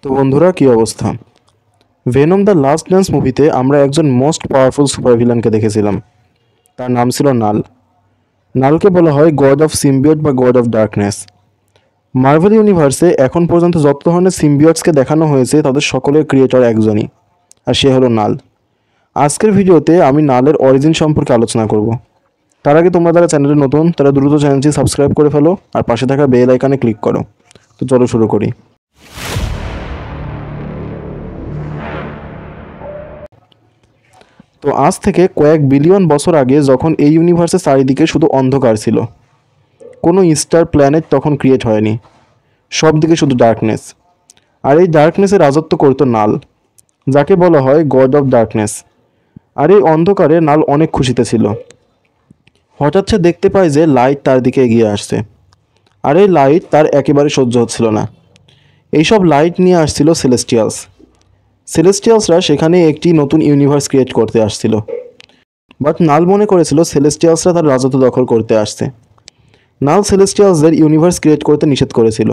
তো বন্ধুরা, কি অবস্থা? ভেনম দ্য লাস্ট ড্যান্স মুভিতে আমরা একজন মোস্ট পাওয়ারফুল সুপার ভিলানকে দেখেছিলাম। তার নাম ছিল নাল। নালকে বলা হয় গড অফ সিম্বিয়ট বা গড অফ ডার্কনেস। মার্ভেল ইউনিভার্সে এখন পর্যন্ত যত ধরনের সিম্বিয়টসকে দেখানো হয়েছে তাদের সকলের ক্রিয়েটর একজনই, আর সে হলো নাল। আজকের ভিডিওতে আমি নালের অরিজিন সম্পর্কে আলোচনা করব। তার আগে তোমরা যারা চ্যানেলে নতুন তারা দ্রুত চ্যানেলটি সাবস্ক্রাইব করে ফেলো আর পাশে থাকা বেল আইকনে ক্লিক করো। তো চলো শুরু করি। তো আজ থেকে কয়েক বিলিয়ন বছর আগে যখন এই ইউনিভার্সের চারিদিকে শুধু অন্ধকার ছিল, কোনো স্টার প্ল্যানেট তখন ক্রিয়েট হয়নি, সব দিকে শুধু ডার্কনেস। আর এই ডার্কনেসে রাজত্ব করতো নাল, যাকে বলা হয় গড অফ ডার্কনেস। আর এই অন্ধকারে নাল অনেক খুশিতে ছিল। হঠাৎ সে দেখতে পায় যে লাইট তার দিকে এগিয়ে আসছে, আর এই লাইট তার একেবারে সহ্য হচ্ছিল না। এইসব লাইট নিয়ে আসছিল সেলেস্টিয়ালসরা সেখানে একটি নতুন ইউনিভার্স ক্রিয়েট করতে আসছিল। বাট নাল মনে করেছিল সেলেস্টিয়ালসরা তার রাজত্ব দখল করতে আসছে। নাল সেলেস্টিয়ালসদের ইউনিভার্স ক্রিয়েট করতে নিষেধ করেছিল,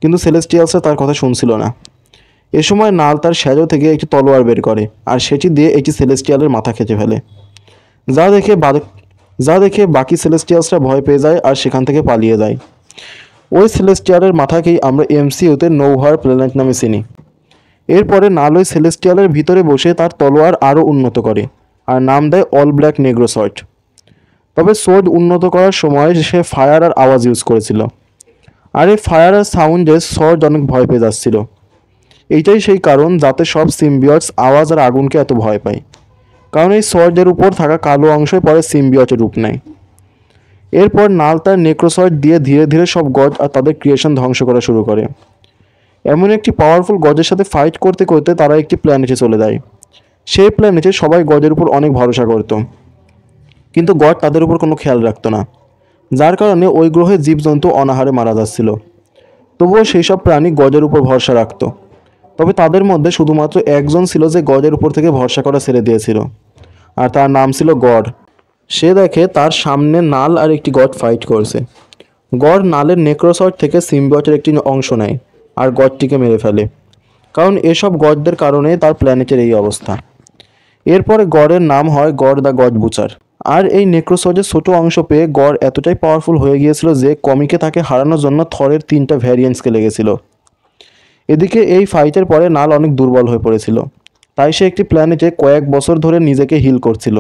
কিন্তু সেলেস্টিয়ালসরা তার কথা শুনছিল না। এ সময় নাল তার শ্যাডো থেকে একটি তলোয়ার বের করে আর সেটি দিয়ে একটি সেলেস্টিয়ালের মাথা কেটে ফেলে, যা দেখে বাকি সেলেস্টিয়ালসরা ভয় পেয়ে যায় আর সেখান থেকে পালিয়ে যায়। ওই সেলেস্টিয়ালের মাথাকেই আমরা এমসিইউতে নৌহার প্ল্যানেট নামে চিনি। এরপরে নাল ওই সেলেস্টিয়ালের ভিতরে বসে তার তলোয়ার আরও উন্নত করে আর নাম দেয় অল ব্ল্যাক নেগ্রোসয়েড। তবে সোর্ড উন্নত করার সময় সে ফায়ার আর আওয়াজ ইউজ করেছিল, আর এই ফায়ার আর সাউন্ডে সোর্ড অনেক ভয় পেয়ে যাচ্ছিল। এইটাই সেই কারণ যাতে সব সিম্বিয়টস আওয়াজ আর আগুনকে এত ভয় পায়, কারণ এই সোর্ডের উপর থাকা কালো অংশই পরে সিম্বিয়টের রূপ নেয়। এরপর নাল তার নেক্রোসয়েড দিয়ে ধীরে ধীরে সব গড আর তাদের ক্রিয়েশন ধ্বংস করা শুরু করে। এমন একটি পাওয়ারফুল গডের সাথে ফাইট করতে করতে তারা একটি প্ল্যানেটে চলে যায়। সেই প্ল্যানেটে সবাই গডের উপর অনেক ভরসা করত, কিন্তু গড তাদের উপর কোনো খেয়াল রাখতো না, যার কারণে ওই গ্রহে জীবজন্তু অনাহারে মারা যাচ্ছিল। তবুও সেই সব প্রাণী গডের উপর ভরসা রাখত। তবে তাদের মধ্যে শুধুমাত্র একজন ছিল যে গডের উপর থেকে ভরসা করা ছেড়ে দিয়েছিল, আর তার নাম ছিল গড। সে দেখে তার সামনে নাল আর একটি গড ফাইট করছে। গড নালের নেক্রোসয়েড থেকে সিম্বিয়টের একটি অংশ নেয় আর গডটিকে মেরে ফেলে, কারণ এসব গডদের কারণে তার প্ল্যানেটের এই অবস্থা। এরপরে গডের নাম হয় গড দ্য গড বুচার। আর এই নেক্রোসয়েডের ছোট অংশ পেয়ে গড এতটাই পাওয়ারফুল হয়ে গিয়েছিল যে কমিকে তাকে হারানোর জন্য থরের 3টা ভ্যারিয়েন্টসকে লেগেছিল। এদিকে এই ফাইটের পরে নাল অনেক দুর্বল হয়ে পড়েছিল, তাই সে একটি প্ল্যানেটে কয়েক বছর ধরে নিজেকে হিল করছিল।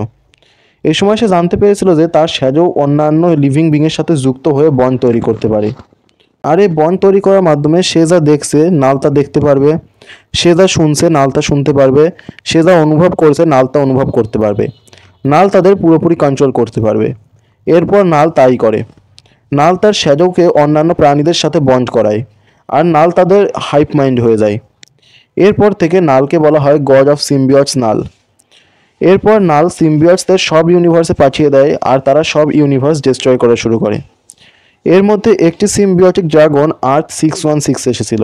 এই সময় সে জানতে পেরেছিল যে তার শ্যাডো অন্যান্য লিভিং বিংয়ের সাথে যুক্ত হয়ে বন্ড তৈরি করতে পারে। আর এই বন্ড তৈরি করার মাধ্যমে সে যা দেখছে নাল তা দেখতে পারবে, সে যা শুনছে নাল তা শুনতে পারবে, সে যা অনুভব করছে নাল তা অনুভব করতে পারবে। নাল তাদের পুরোপুরি কন্ট্রোল করতে পারবে। এরপর নাল তাই করে। নাল তার শ্যাডোকে অন্যান্য প্রাণীদের সাথে বন্ড করায়, আর নাল তাদের হাইপ মাইন্ড হয়ে যায়। এরপর থেকে নালকে বলা হয় গড অফ সিম্বিয়টস নাল। এরপর নাল সিম্বিয়টসদের সব ইউনিভার্সে পাঠিয়ে দেয় আর তারা সব ইউনিভার্স ডিস্ট্রয় করা শুরু করে। এর মধ্যে একটি সিম্বিয়টিক ড্রাগন আর্থ 616 এসেছিল।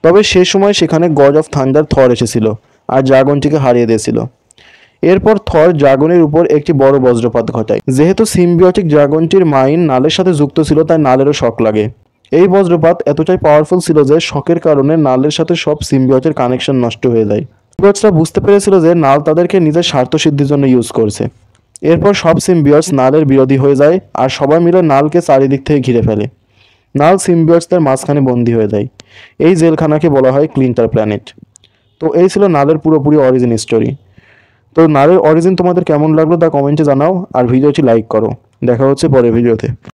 তবে সে সময় সেখানে গড অফ থান্ডার থর এসেছিল আর ড্রাগনটিকে হারিয়ে দিয়েছিল। এরপর থর ড্রাগনের উপর একটি বড় বজ্রপাত ঘটায়। যেহেতু সিম্বিয়টিক ড্রাগনটির মাইন্ড নালের সাথে যুক্ত ছিল তাই নালেরও শক লাগে। এই বজ্রপাত এতটাই পাওয়ারফুল ছিল যে শকের কারণে নালের সাথে সব সিম্বিয়টের কানেকশন নষ্ট হয়ে যায়। সিম্বিয়টসরা বুঝতে পেরেছিল যে নাল তাদেরকে নিজের স্বার্থসিদ্ধির জন্য ইউজ করছে। এরপর সব সিম্বিয়টস নালের বিরোধী হয়ে যায় আর সবাই মিলে নালকে চারিদিক থেকে ঘিরে ফেলে। নাল সিম্বিয়টসদের মাঝখানে বন্দী হয়ে যায়। এই জেলখানাকে বলা হয় ক্লিন্টার প্ল্যানেট। তো এই ছিল নালের পুরোপুরি অরিজিন স্টোরি। তো নালের অরিজিন তোমাদের কেমন লাগলো তা কমেন্টে জানাও আর ভিডিওটি লাইক করো। দেখা হচ্ছে পরের ভিডিওতে।